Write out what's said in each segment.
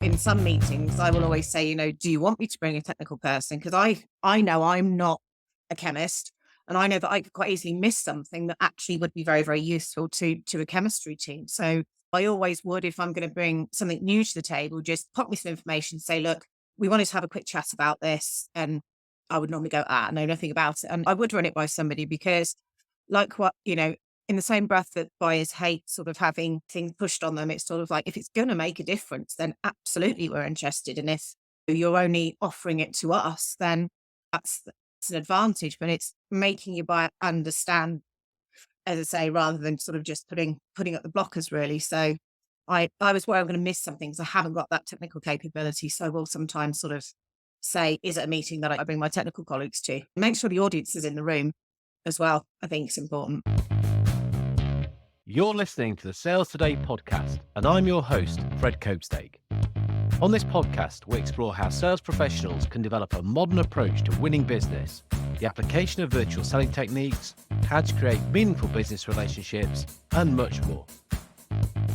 in some meetings, I will always say, do you want me to bring a technical person? Because I know I'm not a chemist, and I know that I could quite easily miss something that actually would be very, very useful to a chemistry team. So I always would, if I'm going to bring something new to the table, just pop me some information, say, look, we wanted to have a quick chat about this. And I would normally go, I know nothing about it. And I would run it by somebody because like what, in the same breath that buyers hate sort of having things pushed on them, it's sort of like, if it's going to make a difference, then absolutely we're interested. And if you're only offering it to us, then that's an advantage, but it's making your buyer understand, as I say, rather than sort of just putting up the blockers really. So I was worried I'm going to miss something because I haven't got that technical capability. So I will sometimes sort of say, is it a meeting that I bring my technical colleagues to? Make sure the audience is in the room as well. I think it's important. You're listening to the Sales Today podcast, and I'm your host, Fred Copestake. On this podcast, we explore how sales professionals can develop a modern approach to winning business, the application of virtual selling techniques, how to create meaningful business relationships, and much more.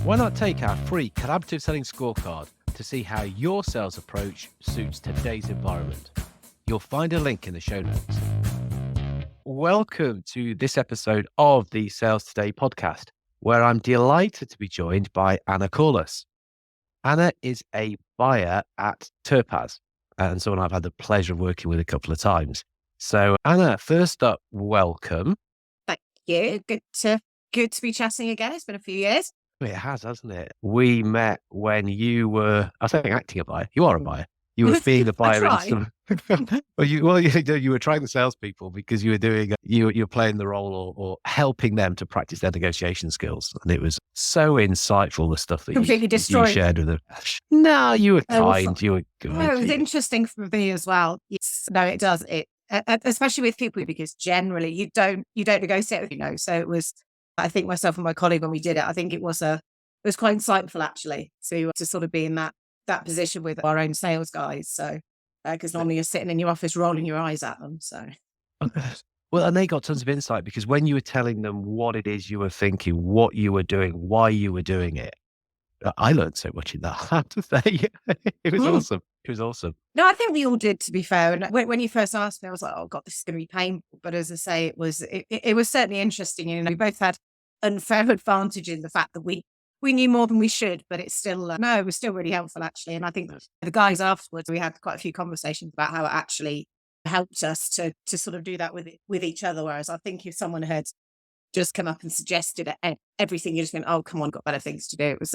Why not take our free collaborative selling scorecard to see how your sales approach suits today's environment? You'll find a link in the show notes. Welcome to this episode of the Sales Today podcast, where I'm delighted to be joined by Anna Corless. Anna is a buyer at Topaz and someone I've had the pleasure of working with a couple of times. So Anna, first up, welcome. Thank you. Good to be chatting again. It's been a few years. It has, hasn't it? We met when you were, I was saying acting a buyer. You are a buyer. You were being a buyer in some. You were trying the salespeople because you were doing, you were playing the role or helping them to practice their negotiation skills, and it was so insightful the stuff that you shared with them. No, you were kind. You were good. No, it was interesting for me as well. Yes, no, it does. Especially with people, because generally you don't negotiate with, So it was. I think myself and my colleague, when we did it, I think it was quite insightful actually to sort of be in that position with our own sales guys. So, because normally you're sitting in your office rolling your eyes at them. So, well, and they got tons of insight because when you were telling them what it is you were thinking, what you were doing, why you were doing it, I learned so much in that. I have to say, it was awesome. It was awesome. No, I think we all did, to be fair. And when you first asked me, I was like, "Oh God, this is going to be painful." But as I say, it was certainly interesting. We both had unfair advantage in the fact that we knew more than we should, but it's still, it was still really helpful actually. And I think the guys afterwards, we had quite a few conversations about how it actually helped us to sort of do that with each other. Whereas I think if someone had just come up and suggested everything, you just think, oh, come on, got better things to do. It was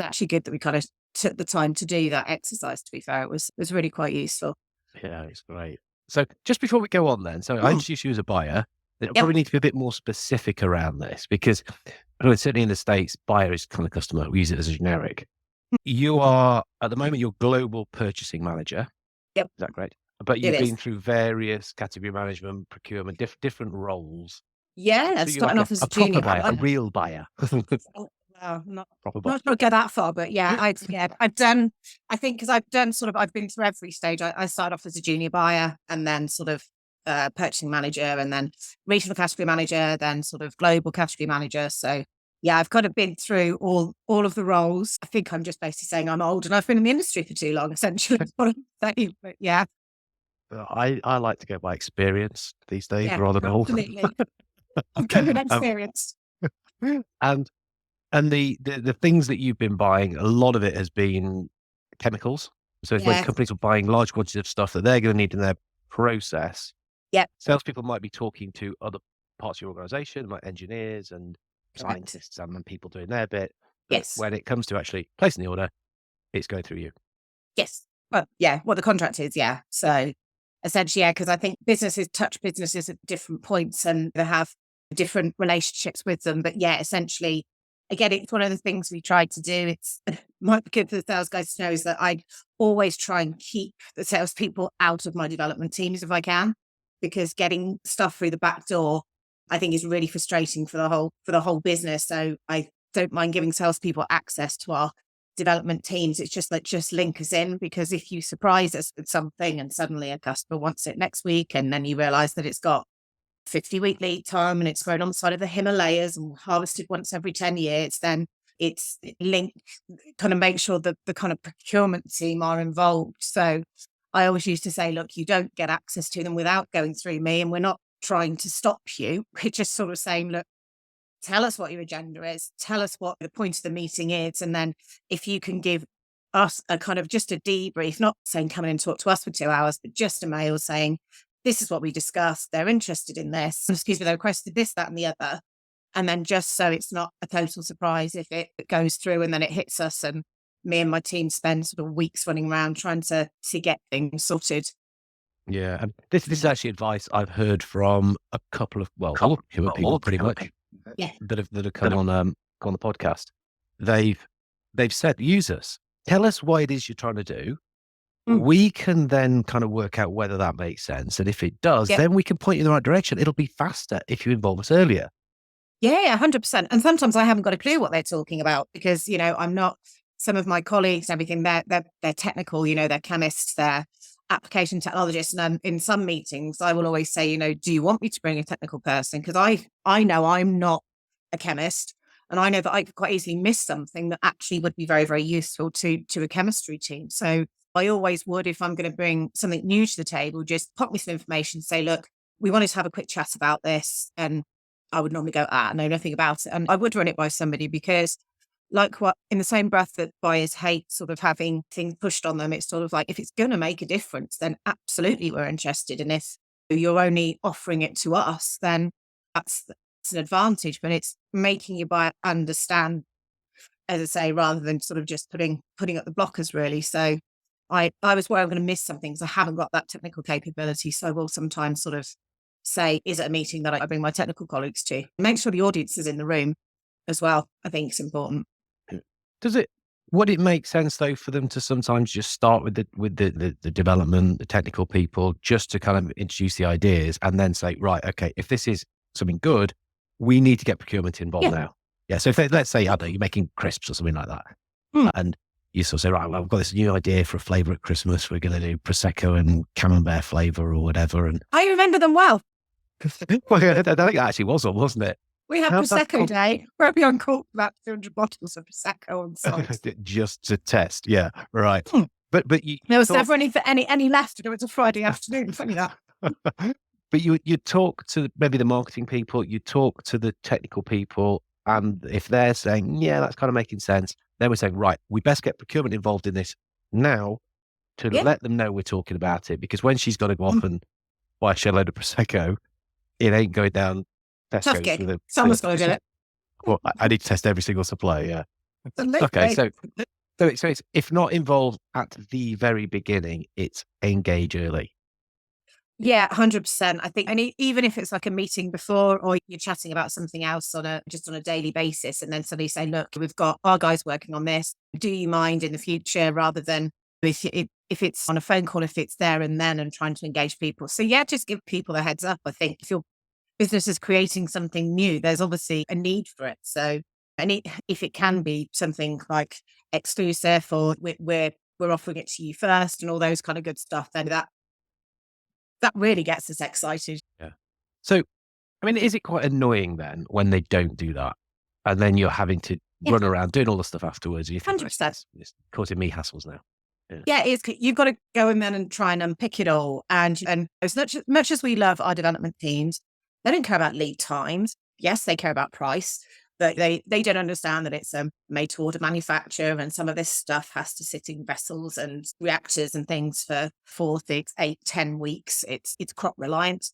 actually good that we kind of took the time to do that exercise, to be fair. It was really quite useful. Yeah, it's great. So just before we go on then, so I introduced you as a buyer. It'll probably need to be a bit more specific around this because certainly in the States, buyer is kind of customer. We use it as a generic. You are, at the moment, you're global purchasing manager. Yep. Is that correct? But you've been through various category management, procurement, different roles. Yeah, so starting off as a junior buyer, a real buyer. Well, not sure I'll go that far, but yeah, I've done, I think because I've been through every stage. I started off as a junior buyer and then sort of purchasing manager and then regional category manager, then sort of global category manager. So yeah, I've kind of been through all of the roles. I think I'm just basically saying I'm old and I've been in the industry for too long, essentially. But yeah. I like to go by experience these days rather than old. Absolutely. I'm going with experience. And the things that you've been buying, a lot of it has been chemicals. So it's when companies are buying large quantities of stuff that they're going to need in their process. Yeah. Salespeople might be talking to other parts of your organization, like engineers and scientists and people doing their bit. Yes. When it comes to actually placing the order, it's going through you. Yes. Well, yeah. What the contract is. Yeah. So essentially, because I think businesses touch businesses at different points and they have different relationships with them. But yeah, essentially, again, it's one of the things we tried to do. It's might be good for the sales guys to know is that I always try and keep the salespeople out of my development teams if I can, because getting stuff through the back door, I think, is really frustrating for the whole business. So I don't mind giving salespeople access to our development teams. It's just link us in, because if you surprise us with something and suddenly a customer wants it next week, and then you realize that it's got 50-week lead time and it's grown on the side of the Himalayas and harvested once every 10 years, then it's linked, kind of make sure that the kind of procurement team are involved. So I always used to say, look, you don't get access to them without going through me, and we're not trying to stop you. We're just sort of saying, look, tell us what your agenda is, tell us what the point of the meeting is, and then if you can give us a kind of just a debrief, not saying come in and talk to us for 2 hours, but just a mail saying, this is what we discussed, they're interested in this, excuse me, they requested this, that, and the other. And then just so it's not a total surprise if it goes through and then it hits us, and me and my team spend sort of weeks running around trying to get things sorted. Yeah, and this is actually advice I've heard from a couple of all people pretty much Yeah. that have come on the podcast. They've said, use us, tell us what it is you're trying to do. We can then kind of work out whether that makes sense, and if it does, then we can point you in the right direction. It'll be faster if you involve us earlier. Yeah, 100%. And sometimes I haven't got a clue what they're talking about because, I'm not, some of my colleagues, everything, they're technical, they're chemists, they're application technologists. And in some meetings, I will always say, do you want me to bring a technical person? Because I know I'm not a chemist, and I know that I could quite easily miss something that actually would be very, very useful to a chemistry team. So I always would, if I'm going to bring something new to the table, just pop me some information, say, look, we wanted to have a quick chat about this. And I would normally go, I know nothing about it. And I would run it by somebody because, like, what in the same breath that buyers hate sort of having things pushed on them, it's sort of like, if it's going to make a difference, then absolutely we're interested. And if you're only offering it to us, then that's an advantage. But it's making your buyer understand, as I say, rather than sort of just putting up the blockers, really. So I was worried I'm going to miss something because I haven't got that technical capability. So I will sometimes sort of say, is it a meeting that I bring my technical colleagues to? Make sure the audience is in the room as well. I think it's important. Would it make sense though for them to sometimes just start with the development, the technical people, just to kind of introduce the ideas and then say, right, okay, if this is something good, we need to get procurement involved now. Yeah. So if let's say, I don't know, you're making crisps or something like that, and you sort of say, right, well, I've got this new idea for a flavour at Christmas. We're going to do Prosecco and Camembert flavour or whatever. And I remember them well. I think that actually was on, wasn't it? We had Prosecco Day where we uncorked about 200 bottles of Prosecco on site. Just to test. Yeah, right. But there was never any left. It was a Friday afternoon. Funny that. But you talk to maybe the marketing people, you talk to the technical people, and if they're saying, yeah, that's kind of making sense, then we're saying, right, we best get procurement involved in this now to let them know we're talking about it. Because when she's got to go off and buy a shed load of Prosecco, it ain't going down Tesco's with someone's got to do it. Well, I need to test every single supplier. Yeah. Absolutely. Okay. So it's, if not involved at the very beginning, it's engage early. Yeah, 100%. I think, and even if it's like a meeting before, or you're chatting about something else on a daily basis, and then suddenly say, look, we've got our guys working on this. Do you mind in the future, rather than if it's on a phone call, if it's there and then, and trying to engage people. So yeah, just give people a heads up. I think if your business is creating something new, there's obviously a need for it. So, and if it can be something like exclusive, or we're offering it to you first, and all those kind of good stuff, then that really gets us excited. Yeah. So, I mean, is it quite annoying then when they don't do that, and then you're having to run around doing all the stuff afterwards? You think, 100%. It's causing me hassles now. Yeah, it's, you've got to go in then and try and unpick it all. And as much as we love our development teams, they don't care about lead times. Yes, they care about price, but they don't understand that it's a made to order manufacture, and some of this stuff has to sit in vessels and reactors and things for 4, 6, 8, 10 weeks. It's crop reliant.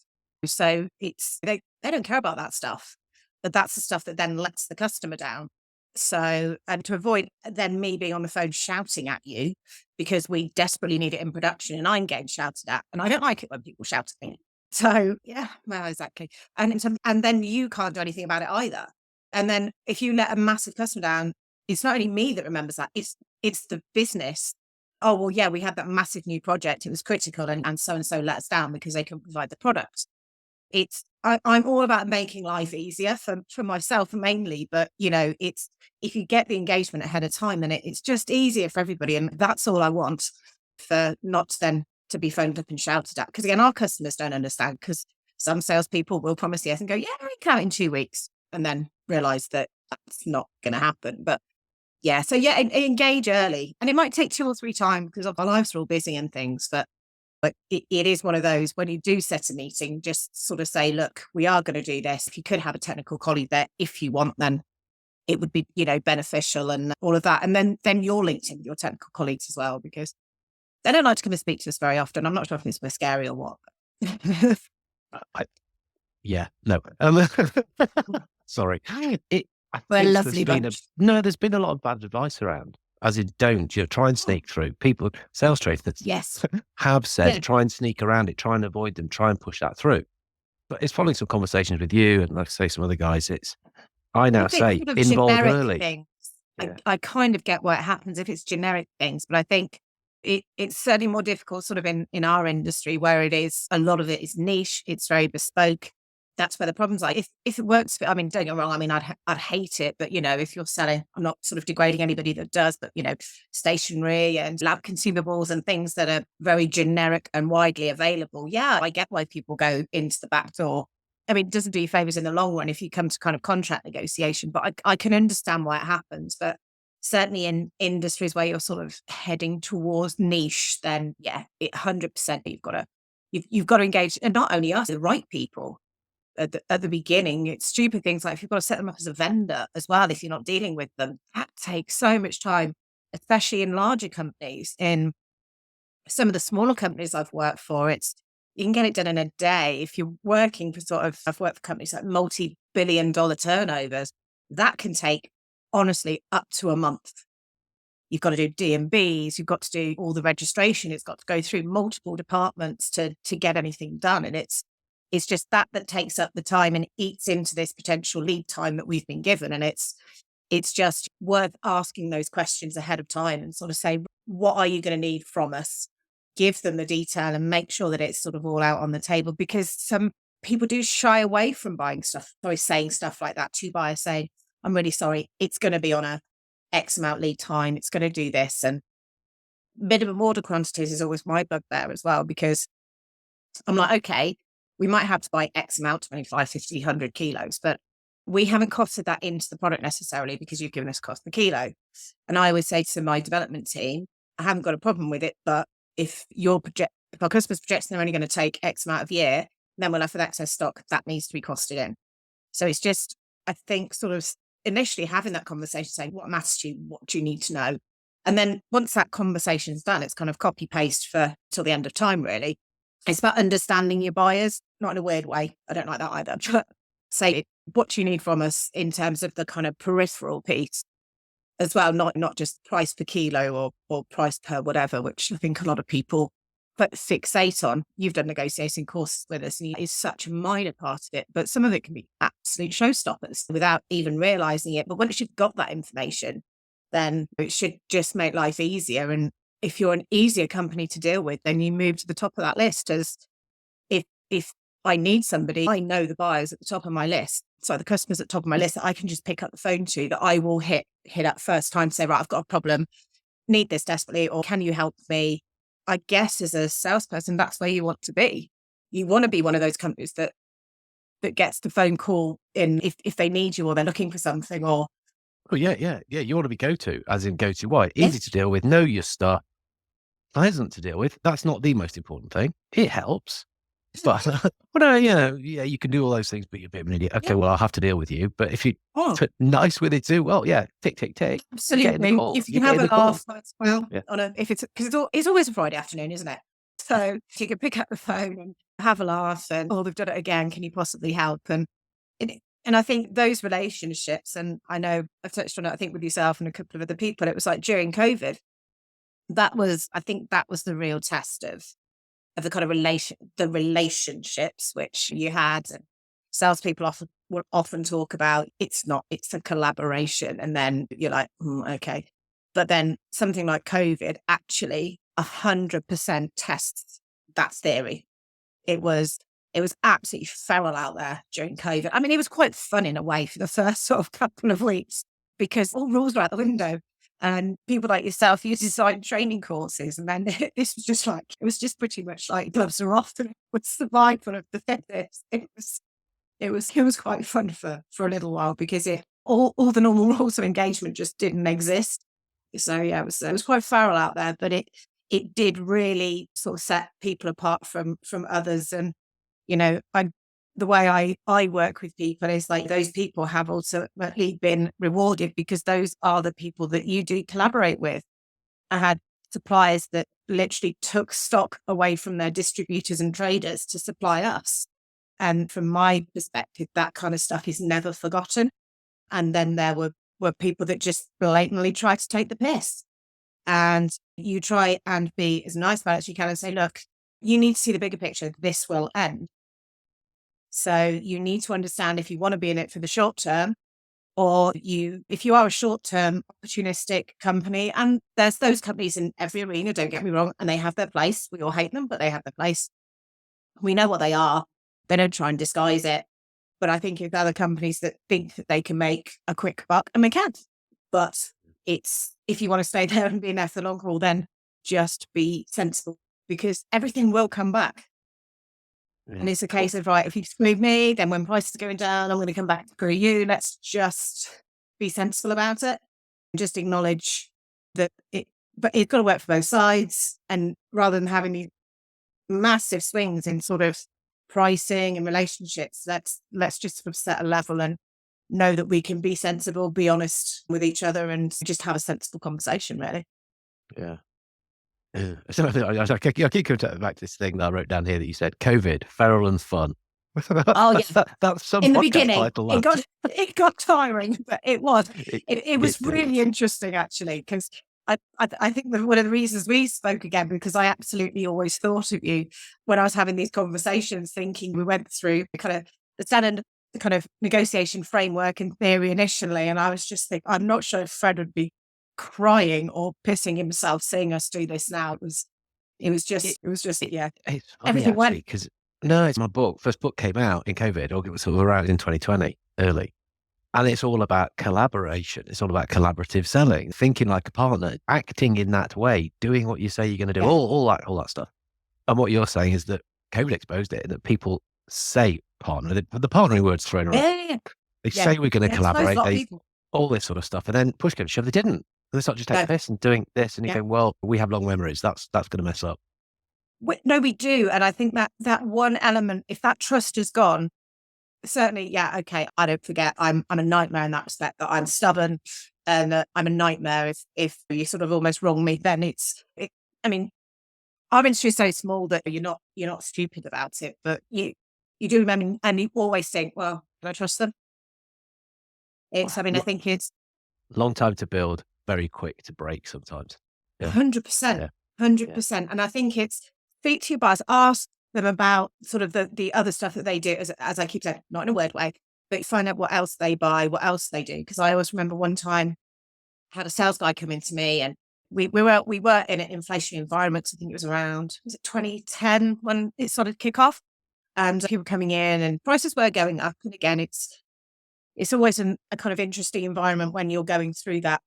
So they don't care about that stuff. But that's the stuff that then lets the customer down. So, and to avoid then me being on the phone shouting at you because we desperately need it in production and I'm getting shouted at, and I don't like it when people shout at me. So yeah, well, exactly. And then you can't do anything about it either. And then if you let a massive customer down, it's not only me that remembers that, it's the business. Oh, well, yeah, we had that massive new project. It was critical, and so let us down because they couldn't provide the product. I'm all about making life easier for myself mainly, but it's, if you get the engagement ahead of time, then it's just easier for everybody. And that's all I want, for not then to be phoned up and shouted at. Because again, our customers don't understand, because some salespeople will promise yes and go, yeah, we can in 2 weeks, and then realize that that's not going to happen. But yeah, so yeah, engage early. And it might take 2 or 3 times because our lives are all busy and things. But it is one of those, when you do set a meeting, just sort of say, look, we are going to do this. If you could have a technical colleague there, if you want, then it would be, beneficial and all of that. And then you're linked in with your technical colleagues as well, because they don't like to come and speak to us very often. I'm not sure if it's scary or what. I, yeah, no. Sorry. I We're a think lovely bunch. there's been a lot of bad advice around. As in, don't, try and sneak through. People, sales traders Yes. have said, Yeah. try and sneak around it, try and avoid them, try and push that through. But it's following some conversations with you and, like I say, some other guys, I now If it's say, sort of involve generic early. things, Yeah. I kind of get what happens if it's generic things, but I think it's certainly more difficult sort of in our industry, where a lot of it is niche, it's very bespoke. That's where the problems are. If it works, I mean, don't get me wrong, I mean, I'd hate it, but if you're selling, I'm not sort of degrading anybody that does, but stationery and lab consumables and things that are very generic and widely available. Yeah, I get why people go into the back door. I mean, it doesn't do you favors in the long run if you come to kind of contract negotiation, but I can understand why it happens. But certainly in industries where you're sort of heading towards niche, then yeah, 100% you've got to engage, and not only us, the right people at the beginning. It's stupid things like if you've got to set them up as a vendor as well, if you're not dealing with them, that takes so much time, especially in larger companies. In some of the smaller companies I've worked for, you can get it done in a day. If you're working for I've worked for companies like multi-billion-dollar turnovers, that can take honestly up to a month. You've got to do D&Bs, you've got to do all the registration, it's got to go through multiple departments to get anything done. And it's just that takes up the time and eats into this potential lead time that we've been given. And it's just worth asking those questions ahead of time and sort of say, what are you going to need from us? Give them the detail and make sure that it's sort of all out on the table, because some people do shy away from saying stuff like that to buyers, saying, I'm really sorry, it's going to be on a X amount lead time, it's going to do this. And minimum order quantities is always my bugbear as well, because I'm like, okay, we might have to buy X amount, 25, 50, 100 kilos, but we haven't costed that into the product necessarily because you've given us cost per kilo. And I always say to my development team, I haven't got a problem with it, but if our customers projecting they're only going to take X amount of year, then we'll have with excess stock that needs to be costed in. So it's just, I think, sort of initially having that conversation, saying what matters to you, what do you need to know? And then once that conversation's done, it's kind of copy paste till the end of time, really. It's about understanding your buyers, not in a weird way. I don't like that either. But say, what do you need from us in terms of the kind of peripheral piece as well, not just price per kilo or price per whatever, which I think a lot of people fixate on. You've done negotiating courses with us, and it's such a minor part of it, but some of it can be absolute showstoppers without even realizing it. But once you've got that information, then it should just make life easier. And if you're an easier company to deal with, then you move to the top of that list. As if I need somebody, I know the buyers at the top of my list. So the customers at the top of my list that I can just pick up the phone to, that I will hit up first time to say, right, I've got a problem, need this desperately, or can you help me? I guess as a salesperson, that's where you want to be. You want to be one of those companies that gets the phone call in if they need you or they're looking for something, or Oh, yeah. You want to be go-to, as in go-to why? Easy to deal with, know your stuff, pleasant to deal with. That's not the most important thing. It helps. But, you can do all those things, but you're a bit of an idiot. Okay, well, I'll have to deal with you. But if you're nice with it too, well, yeah, tick. Absolutely. If you can have a laugh as well, yeah. because it's always a Friday afternoon, isn't it? So if you can pick up the phone and have a laugh and, they've done it again, can you possibly help? And I think those relationships, and I know I've touched on it, I think with yourself and a couple of other people, it was like during COVID, I think that was the real test of the kind of relationships which you had. And salespeople will often talk about, it's a collaboration. And then you're like, okay. But then something like COVID actually 100% tests that theory. It was absolutely feral out there during COVID. I mean, it was quite fun in a way for the first sort of couple of weeks, because all rules were out the window. And people like yourself, you designed training courses. And then this was just like, it was just pretty much like gloves are off, and it was survival of the fittest. It was quite fun for a little while, because all the normal rules of engagement just didn't exist. So yeah, it was quite feral out there, but it did really sort of set people apart from others. And the way I work with people is like those people have ultimately been rewarded because those are the people that you do collaborate with. I had suppliers that literally took stock away from their distributors and traders to supply us. And from my perspective, that kind of stuff is never forgotten. And then there were people that just blatantly try to take the piss. And you try and be as nice about it as you can and say, look, you need to see the bigger picture. This will end. So you need to understand if you want to be in it for the short term, or if you are a short-term opportunistic company, and there's those companies in every arena, don't get me wrong, and they have their place. We all hate them, but they have their place. We know what they are. They don't try and disguise it. But I think if other companies that think that they can make a quick buck, and they can, but if you want to stay there and be in there for the long haul, then just be sensible, because everything will come back. Yeah. And it's a case of, right, if you screw me, then when prices are going down, I'm going to come back to screw you. Let's just be sensible about it and just acknowledge that but it's got to work for both sides. And rather than having these massive swings in sort of pricing and relationships, let's just sort of set a level and know that we can be sensible, be honest with each other, and just have a sensible conversation, really. Yeah. So I keep coming back to this thing that I wrote down here that you said: COVID, feral and fun. Oh yeah, that's some in the podcast beginning. title. It got tiring, but it was really interesting actually, because I think that one of the reasons we spoke again, because I absolutely always thought of you when I was having these conversations, thinking we went through kind of the standard kind of negotiation framework and theory initially, and I was just thinking, I'm not sure if Fred would be crying or pissing himself seeing us do this now. It was just yeah. It's funny, Everything went. Because it's my first book came out in COVID, or it was sort of around in 2020 early. And it's all about collaboration. It's all about collaborative selling, thinking like a partner, acting in that way, doing what you say you're going to do, all that stuff. And what you're saying is that COVID exposed it, that people say partner, the partnering word's thrown around. Yeah. They say we're going to collaborate, all this sort of stuff. And then push came to shove, they didn't. They start just taking the piss and doing this. And you go, well, we have long memories. That's going to mess up. No, we do. And I think that one element, if that trust is gone, certainly, yeah, okay, I don't forget. I'm a nightmare in that respect, that I'm stubborn, and I'm a nightmare if you sort of almost wrong me. Then I mean, our industry is so small that you're not stupid about it, but you do remember, and you always think, well, can I trust them? I think it's long time to build, very quick to break sometimes. 100%, 100%. And I think it's speak to your buyers, ask them about sort of the other stuff that they do, as I keep saying, not in a weird way, but find out what else they buy, what else they do. Because I always remember one time I had a sales guy come into me, and we were in an inflationary environment. So I think it was around, was it 2010 when it started to kick off, and people coming in and prices were going up. And again, it's always a kind of interesting environment when you're going through that.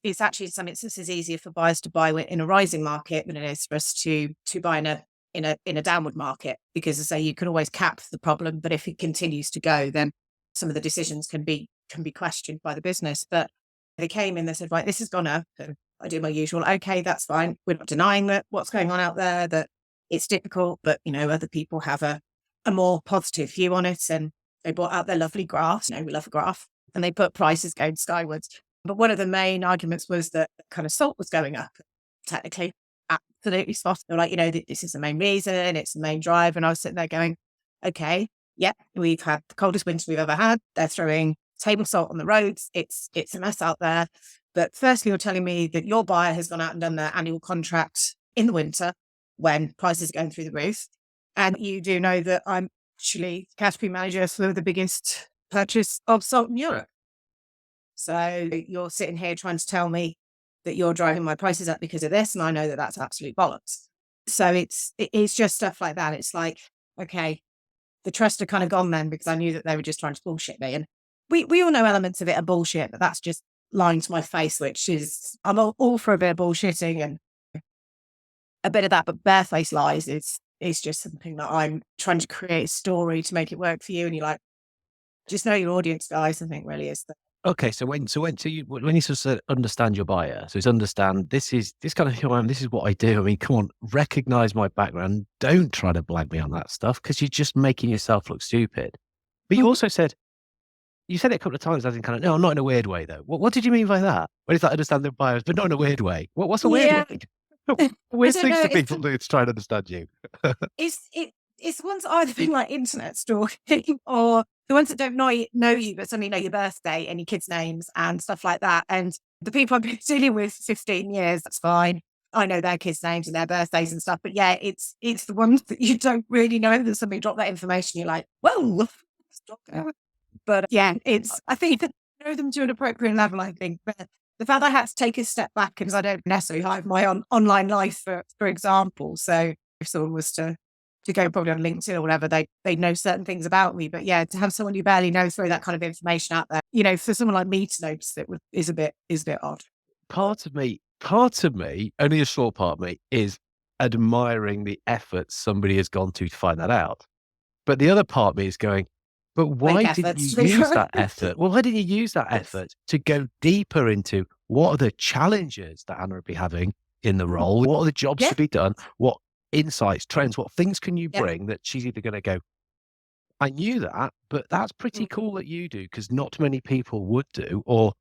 It's actually in some instances easier for buyers to buy in a rising market than it is for us to buy in a downward market, because as I say, you can always cap the problem, but if it continues to go, then some of the decisions can be questioned by the business. But they came in, they said, right, this has gone up. And I do my usual, okay, that's fine. We're not denying that what's going on out there, that it's difficult, but other people have a more positive view on it. And they brought out their lovely graphs. We love a graph, and they put prices going skywards. But one of the main arguments was that kind of salt was going up. Technically, absolutely spot. They're like, this is the main reason, it's the main drive. And I was sitting there going, okay, yeah, we've had the coldest winter we've ever had. They're throwing table salt on the roads. It's a mess out there. But firstly, you're telling me that your buyer has gone out and done their annual contract in the winter when prices are going through the roof. And you do know that I'm actually category manager for the biggest purchase of salt in Europe. So you're sitting here trying to tell me that you're driving my prices up because of this, and I know that that's absolute bollocks. So it's just stuff like that. It's like, okay, the trust had kind of gone then, because I knew that they were just trying to bullshit me. And we all know elements of it are bullshit, but that's just lying to my face, which is, I'm all for a bit of bullshitting and a bit of that, but barefaced lies is just something that I'm trying to create a story to make it work for you. And you're like, just know your audience, guys, I think really is Okay, so when you sort of said understand your buyer, so it's understand this kind of who I am, this is what I do. I mean, come on, recognize my background. Don't try to blag me on that stuff because you're just making yourself look stupid. But you Mhm. also said you said it a couple of times as in kind of no, not in a weird way though. What did you mean by that? When it's like understand the buyers, but not in a weird way. What's a weird Yeah. way? I Weird don't things know. to people do to try and understand you. It's the ones that either been like internet stalking or the ones that don't know you, but suddenly know your birthday and your kids' names and stuff like that. And the people I've been dealing with for 15 years, that's fine. I know their kids' names and their birthdays and stuff. But yeah, it's the ones that you don't really know that somebody dropped that information. You're like, whoa, stop that. But yeah, I think that I know them to an appropriate level, I think. But the fact I had to take a step back because I don't necessarily have my online life, for example. So if someone was to go probably on LinkedIn or whatever, they know certain things about me. But yeah, to have someone you barely know throw that kind of information out there, for someone like me to notice it is a bit odd. Part of me, only a short part of me, is admiring the effort somebody has gone to find that out. But the other part of me is going, but Make why didn't efforts you to be use fair. that effort? Well, why didn't you use that effort to go deeper into what are the challenges that Anna would be having in the role? What are the jobs Yeah, to be done? What insights, trends, what things can you yeah. bring that she's either going to go, I knew that, but that's pretty Mm. cool that you do because not many people would do, or,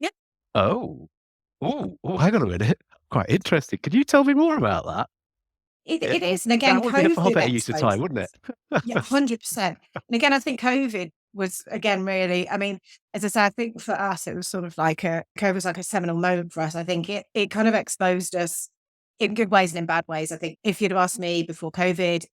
Yeah, oh, hang on a minute. Quite interesting. Could you tell me more about that? it is. And again, That would be a far COVID better use of time, exposed. wouldn't it? Yeah, 100%. And again, I think COVID was again really, I mean, as I say, I think for us it was sort of like COVID was like a seminal moment for us. I think it kind of exposed us in good ways and in bad ways. I think if you'd have asked me before COVID,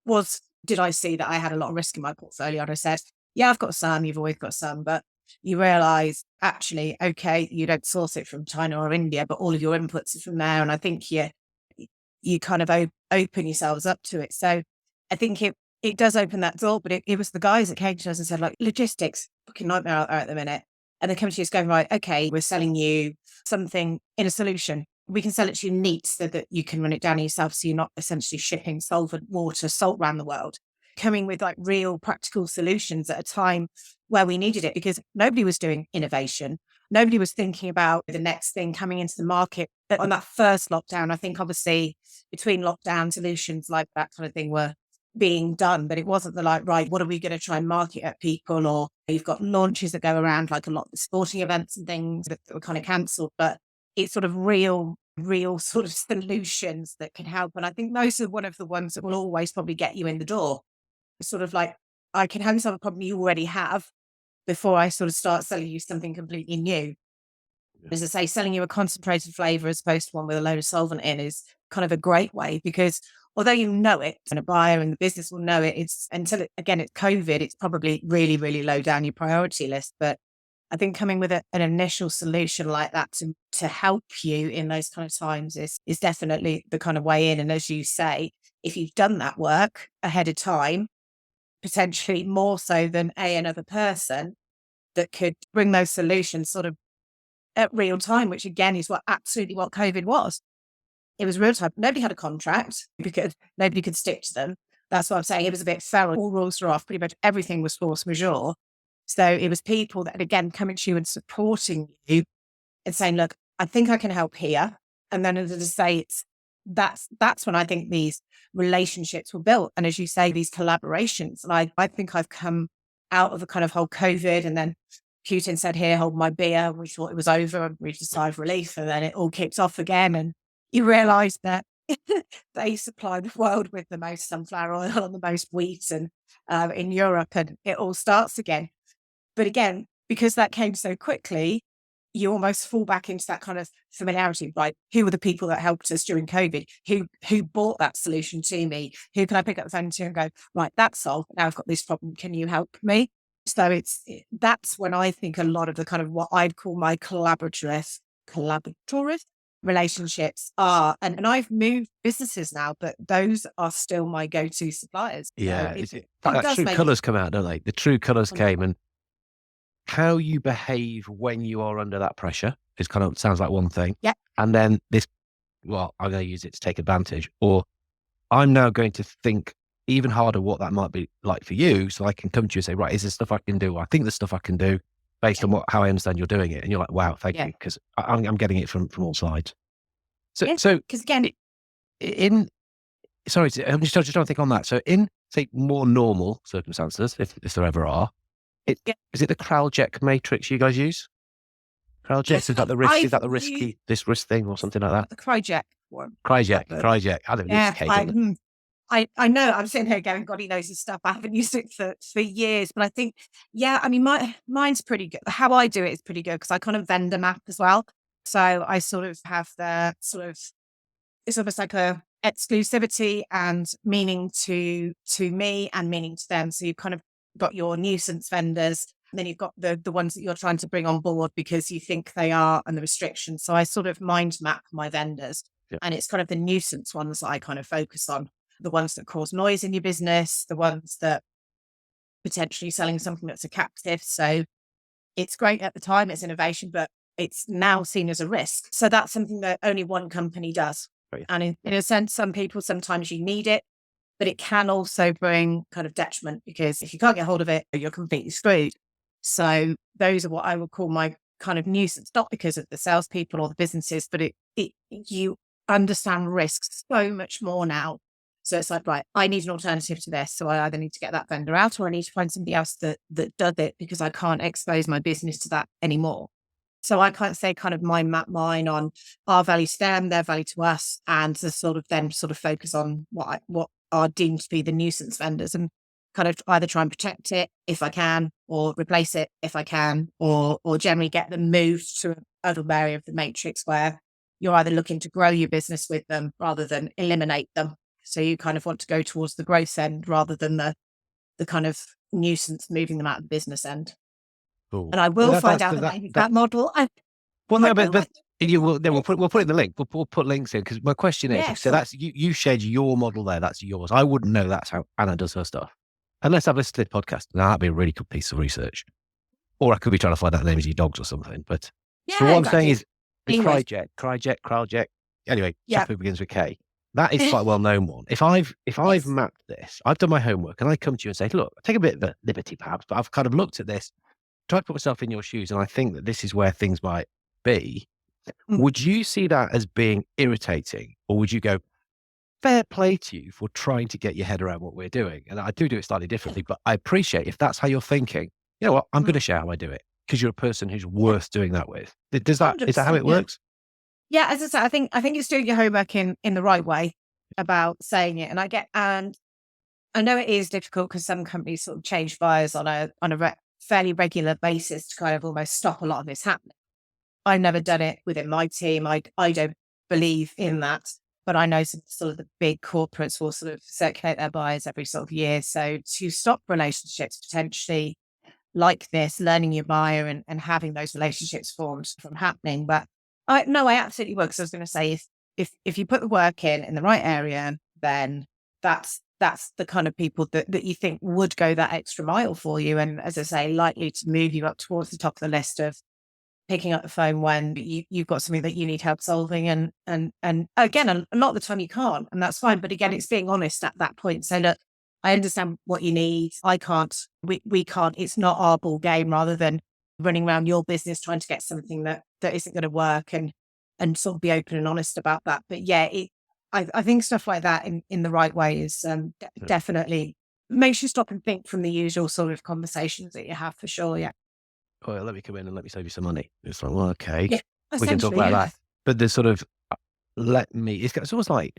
did I see that I had a lot of risk in my portfolio? I'd have said, yeah, I've got some, you've always got some, but you realize actually, okay, you don't source it from China or India, but all of your inputs are from there. And I think you kind of open yourselves up to it. So I think it does open that door, but it was the guys that came to us and said, like, logistics, fucking nightmare out there at the minute. And they come to us going, right, okay, we're selling you something in a solution. We can sell it to you neat so that you can run it down yourself. So you're not essentially shipping solvent water, salt around the world. Coming with like real practical solutions at a time where we needed it because nobody was doing innovation. Nobody was thinking about the next thing coming into the market. But on that first lockdown, I think obviously between lockdown solutions like that kind of thing were being done, but it wasn't the like, right, what are we going to try and market at people? Or you've got launches that go around like a lot of the sporting events and things that were kind of cancelled, but it's sort of real sort of solutions that can help. And I think those are one of the ones that will always probably get you in the door. It's sort of like, I can help solve a problem you already have before I sort of start selling you something completely new. As I say, selling you a concentrated flavor as opposed to one with a load of solvent in is kind of a great way because although you know it and a buyer and the business will know it, it's until it's COVID, it's probably really, really low down your priority list. But I think coming with an initial solution like that to help you in those kind of times is definitely the kind of way in. And as you say, if you've done that work ahead of time, potentially more so than another person that could bring those solutions sort of at real time, which again is absolutely what COVID was. It was real time. Nobody had a contract because nobody could stick to them. That's what I'm saying. It was a bit feral. All rules were off. Pretty much everything was force majeure. So it was people that again coming to you and supporting you and saying, look, I think I can help here. And then as I say, that's when I think these relationships were built. And as you say, these collaborations. And I think I've come out of the kind of whole COVID and then Putin said, here, hold my beer. We thought it was over and breathed a sigh of relief. And then it all kicked off again. And you realize that they supply the world with the most sunflower oil and the most wheat and in Europe. And it all starts again. But again, because that came so quickly, you almost fall back into that kind of familiarity, right? Who were the people that helped us during COVID? Who bought that solution to me? Who can I pick up the phone to and go, right, that's solved. Now I've got this problem. Can you help me? So that's when I think a lot of the kind of what I'd call my collaborative relationships are. And I've moved businesses now, but those are still my go-to suppliers. Yeah, So it that does true make colours come out, don't they? The true colours it. came, and how you behave when you are under that pressure is kind of sounds like one thing. Yeah. And then well, I'm going to use it to take advantage, or I'm now going to think even harder what that might be like for you. So I can come to you and say, right, is there stuff I can do? I think there's stuff I can do. based on how I understand you're doing it. And you're like, wow, thank Yeah. you. Because I'm getting it from all sides. So, Yeah. so Because again, I'm just trying to think on that. So in, say, more normal circumstances, if there ever are, yeah. is it the Kraljek matrix you guys use? Kraljek, is that the risk? Is that the risky, this risk thing or something like that? The Kryjek one. Kryjek. I don't know. Yeah. It's cake, isn't it? I know I'm sitting here going, God, he knows his stuff. I haven't used it for years, but I think, yeah, I mean, mine's pretty good. How I do it is pretty good because I kind of vendor map as well. So I sort of have the sort of, it's almost like a exclusivity and meaning to me and meaning to them. So you've kind of got your nuisance vendors, and then you've got the ones that you're trying to bring on board because you think they are, and the restrictions. So I sort of mind map my vendors, and it's kind of the nuisance ones that I kind of focus on. The ones that cause noise in your business, the ones that potentially selling something that's a captive. So it's great at the time, it's innovation, but it's now seen as a risk. So that's something that only one company does. Right. And in a sense, some people, sometimes you need it, but it can also bring kind of detriment because if you can't get hold of it, you're completely screwed. So those are what I would call my kind of nuisance, not because of the salespeople or the businesses, but you understand risks so much more now. So it's like, right, I need an alternative to this. So I either need to get that vendor out or I need to find somebody else that does it because I can't expose my business to that anymore. So I can't say kind of map mine on our value to them, their value to us, and to sort of then sort of focus on what are deemed to be the nuisance vendors and kind of either try and protect it if I can, or replace it if I can, or generally get them moved to another area of the matrix where you're either looking to grow your business with them rather than eliminate them. So you kind of want to go towards the growth end rather than the kind of nuisance moving them out of the business end. Cool. And I will find out that model. Well, no, but you will. Then we'll put it in the link. We'll put links in because my question is: so that's you shared your model there. That's yours. I wouldn't know that's how Anna does her stuff unless I've listened to the podcast. Now that'd be a really good piece of research. Or I could be trying to find out the names of your dogs or something. But so what I'm saying is, Kraljek. Anyway, chap who begins with K. That is quite a well-known one. If I've mapped this, I've done my homework, and I come to you and say, look, I take a bit of a liberty perhaps, but I've kind of looked at this, tried to put myself in your shoes, and I think that this is where things might be. Would you see that as being irritating, or would you go, fair play to you for trying to get your head around what we're doing? And I do it slightly differently, but I appreciate if that's how you're thinking, you know what, I'm going to share how I do it because you're a person who's worth doing that with. Is that how it works? Yeah, as I said, I think it's doing your homework in the right way about saying it. And I know it is difficult because some companies sort of change buyers on a fairly regular basis to kind of almost stop a lot of this happening. I've never done it within my team. I don't believe in that, but I know some sort of the big corporates will sort of circulate their buyers every sort of year. So to stop relationships potentially like this, learning your buyer and having those relationships formed from happening. But I absolutely will. Because I was going to say, if you put the work in the right area, then that's the kind of people that you think would go that extra mile for you. And as I say, likely to move you up towards the top of the list of picking up the phone when you've got something that you need help solving. And again, a lot of the time you can't, and that's fine. But again, it's being honest at that point. So look, I understand what you need. I can't, we can't, it's not our ball game, rather than running around your business trying to get something that isn't going to work, and sort of be open and honest about that. But yeah, I think stuff like that in the right way is definitely makes you stop and think from the usual sort of conversations that you have, for sure. Yeah. Oh, let me come in and let me save you some money. It's like, well, okay, Yeah, we can talk about that. But there's sort of, it's almost like,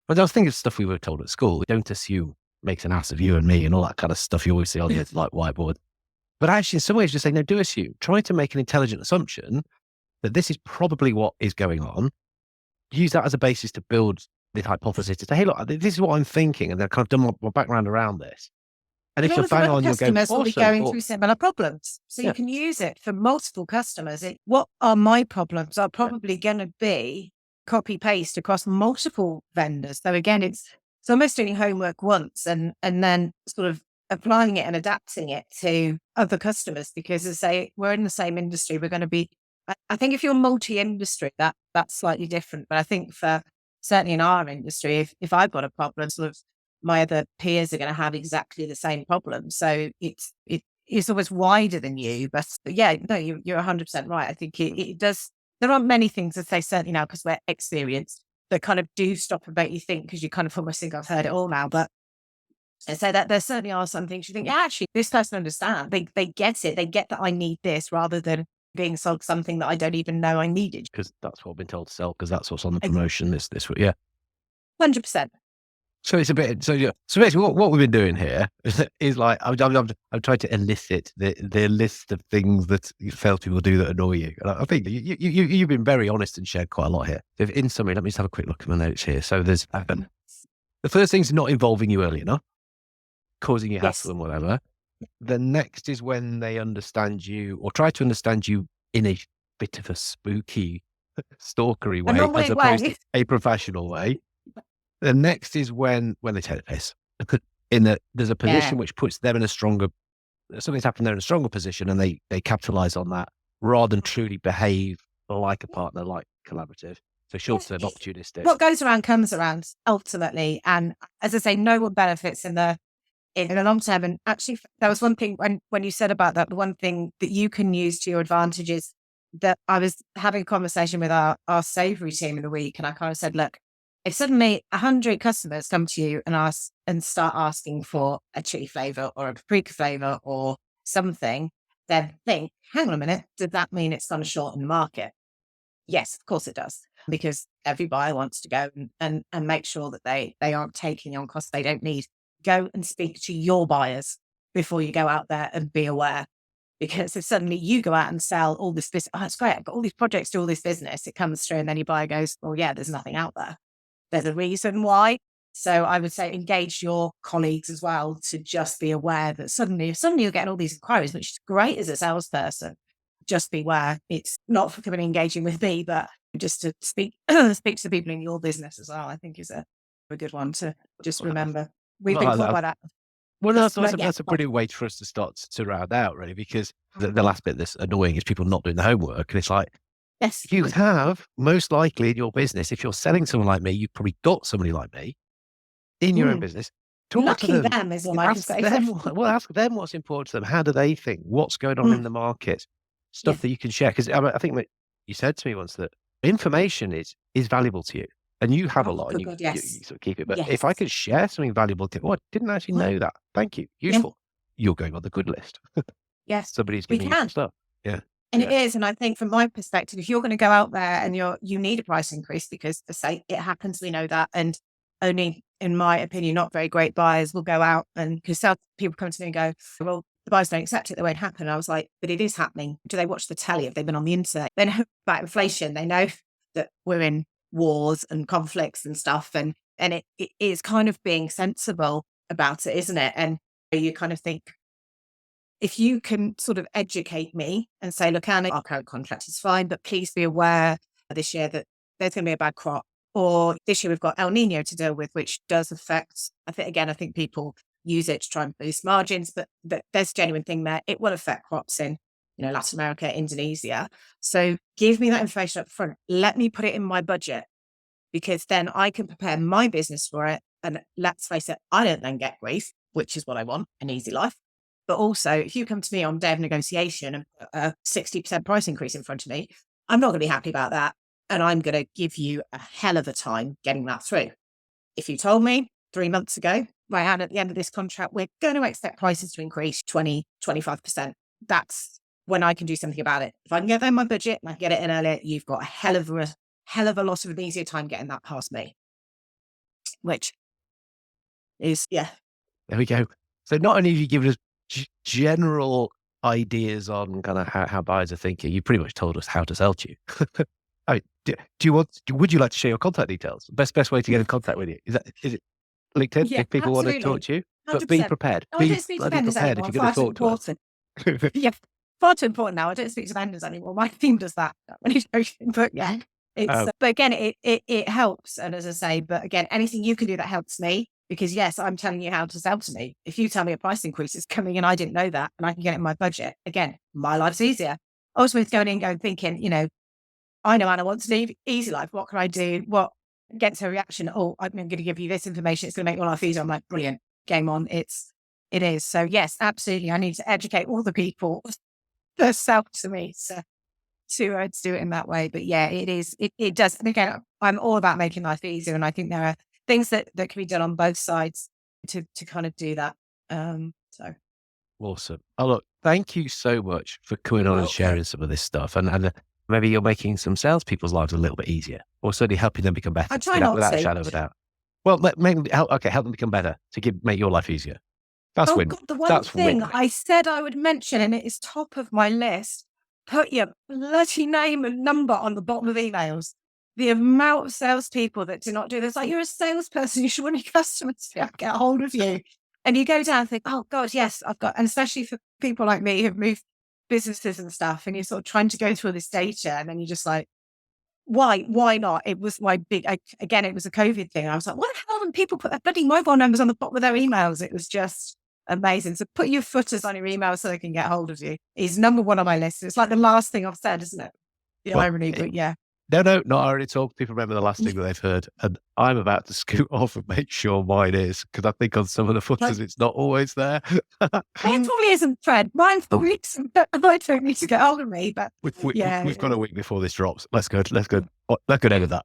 but I was thinking of stuff we were told at school. Don't assume makes an ass of you and me and all that kind of stuff you always see on the like whiteboard. But actually, in some ways, just saying, no, do assume. Try to make an intelligent assumption that this is probably what is going on. Use that as a basis to build the hypothesis to say, hey, look, this is what I'm thinking. And then kind of done my background around this. And if you're bang on, you'll go, customers will be going through similar problems. So you can use it for multiple customers. What are my problems are probably going to be copy paste across multiple vendors. So again, it's almost doing homework once and then sort of applying it and adapting it to other customers, because as I say, we're in the same industry. We're going to be, I think if you're multi-industry, that's slightly different. But I think for certainly in our industry, if I've got a problem, sort of my other peers are going to have exactly the same problem. So is almost wider than you. But yeah, no, you're 100% right. I think it does. There aren't many things, as they certainly now, because we're experienced, that kind of do stop and make you think, because you kind of almost think I've heard it all now. But I say that there certainly are some things you think, yeah, actually, this person understands. They get it. They get that I need this, rather than being sold something that I don't even know I needed. Because that's what I've been told to sell, because that's what's on the promotion this yeah. 100%. So it's a bit. So yeah. So basically, what we've been doing here is like I'm trying to elicit the list of things that salespeople do that annoy you. And I think you've been very honest and shared quite a lot here. So in summary, let me just have a quick look at my notes here. So there's the first thing's not involving you early enough, causing you hassle and whatever. The next is when they understand you or try to understand you in a bit of a spooky, stalkery way, as opposed to a professional way. The next is when they take the piss. In that there's a position which puts them in a stronger, something's happened, they're in a stronger position, and they capitalize on that rather than truly behave like a partner, like collaborative. So short-term, opportunistic. What goes around comes around, ultimately. And as I say, no one benefits in the long term. And actually, there was one thing when you said about that, the one thing that you can use to your advantage is that I was having a conversation with our savory team in the week, and I kind of said, look, if suddenly 100 customers come to you and start asking for a chili flavor or a paprika flavor or something, then think, hang on a minute, does that mean it's going to shorten the market? Yes, of course it does, because every buyer wants to go and make sure that they aren't taking on costs they don't need. Go and speak to your buyers before you go out there, and be aware. Because if suddenly you go out and sell all this business, oh, it's great, I've got all these projects, do all this business, it comes through, and then your buyer goes, well, yeah, there's nothing out there. There's a reason why. So I would say engage your colleagues as well, to just be aware that suddenly you're getting all these inquiries, which is great as a salesperson. Just be aware. It's not for coming engaging with me, but just to speak to the people in your business as well, I think is a good one to just remember. We've been caught by that. Well, that's a brilliant way for us to start to round out, really, because the last bit that's annoying is people not doing the homework. And it's like, yes, you have most likely in your business, if you're selling someone like me, you've probably got somebody like me in your own business. Talk to them. Is all I can say. Ask them what's important to them. How do they think? What's going on in the market? Stuff that you can share. Because I think that you said to me once that information is valuable to you. And you have a lot, and you sort of keep it. But if I could share something valuable, I didn't actually know that. Thank you. Useful. You're going on the good list. Yes. Somebody's giving you some stuff. Yeah. And it is. And I think from my perspective, if you're going to go out there and you need a price increase, because to say it happens, we know that. And only, in my opinion, not very great buyers will go out, and because people come to me and go, well, the buyers don't accept it, they won't happen. And I was like, but it is happening. Do they watch the telly? Have they been on the internet? They know about inflation. They know that we're in wars and conflicts and stuff. And it is kind of being sensible about it, isn't it? And you kind of think, if you can sort of educate me and say, look, Anna, our current contract is fine, but please be aware this year that there's going to be a bad crop. Or this year we've got El Nino to deal with, which does affect, I think people use it to try and boost margins, but there's a genuine thing there. It will affect crops in, Latin America, Indonesia. So give me that information up front. Let me put it in my budget, because then I can prepare my business for it. And let's face it, I don't then get grief, which is what I want, an easy life. But also, if you come to me on day of negotiation and put a 60% price increase in front of me, I'm not going to be happy about that. And I'm going to give you a hell of a time getting that through. If you told me 3 months ago, right, at the end of this contract, we're going to expect prices to increase 20, 25%, that's when I can do something about it. If I can get that in my budget and I can get it in earlier, you've got a hell of a lot of an easier time getting that past me. Which is, There we go. So not only have you given us general ideas on kind of how buyers are thinking, you pretty much told us how to sell to you. I mean, would you like to share your contact details? Best way to get in contact with you? Is it LinkedIn? Yeah, if people want to talk to you, 100%. But be prepared. I don't speak to vendors anymore. If you're going to talk to us. Yeah, far too important now. I don't speak to vendors anymore. My team does that. But yeah, it's but again, it helps. And as I say, but again, anything you can do that helps me, because yes, I'm telling you how to sell to me. If you tell me a price increase is coming and I didn't know that, and I can get it in my budget, again, my life's easier. Also, with going in, thinking, I know Anna wants to leave, easy life. What can I do? What gets her reaction? Oh, I'm going to give you this information. It's going to make your life easier. I'm like, brilliant, game on. It's It is. So yes, absolutely. I need to educate all the people that sell to me to do it in that way. But yeah, it is. It does. And again, I'm all about making life easier, and I think there are things that can be done on both sides to kind of do that. So Awesome. Oh, look, thank you so much for coming on and sharing some of this stuff. And maybe you're making some salespeople's lives a little bit easier, or certainly helping them become better. I try not without a to. shadow of a doubt. Well, maybe help them become better to make your life easier. That's Oh win. God, the one That's thing win. I said I would mention, and it is top of my list, put your bloody name and number on the bottom of emails. The amount of salespeople that do not do this, like you're a salesperson, you should want your customers to get a hold of you. And you go down and think, oh God, yes, I've got, and especially for people like me who've moved businesses and stuff, and you're sort of trying to go through all this data, and then you're just like, why not? It was my big, again, it was a COVID thing. I was like, what the hell when people put their bloody mobile numbers on the bottom of their emails? It was just amazing. So put your footers on your email so they can get hold of you. He's number one on my list. It's like the last thing I've said, isn't it? The irony, but yeah. No, not already talk. People remember the last thing that they've heard. And I'm about to scoot off and make sure mine is, because I think on some of the footers, it's not always there. Mine probably isn't, Fred. Mine probably isn't. I don't need to get hold of me, but we've got a week before this drops. Let's go end of that.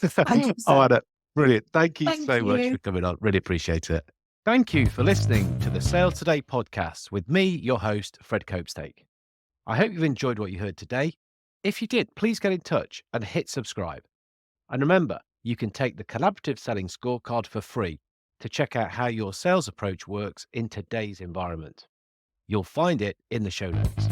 100%. Oh, Anna, brilliant. Thank you Thank so much you. for coming on. Really appreciate it. Thank you for listening to the Sales Today podcast with me, your host, Fred Copestake. I hope you've enjoyed what you heard today. If you did, please get in touch and hit subscribe. And remember, you can take the collaborative selling scorecard for free to check out how your sales approach works in today's environment. You'll find it in the show notes.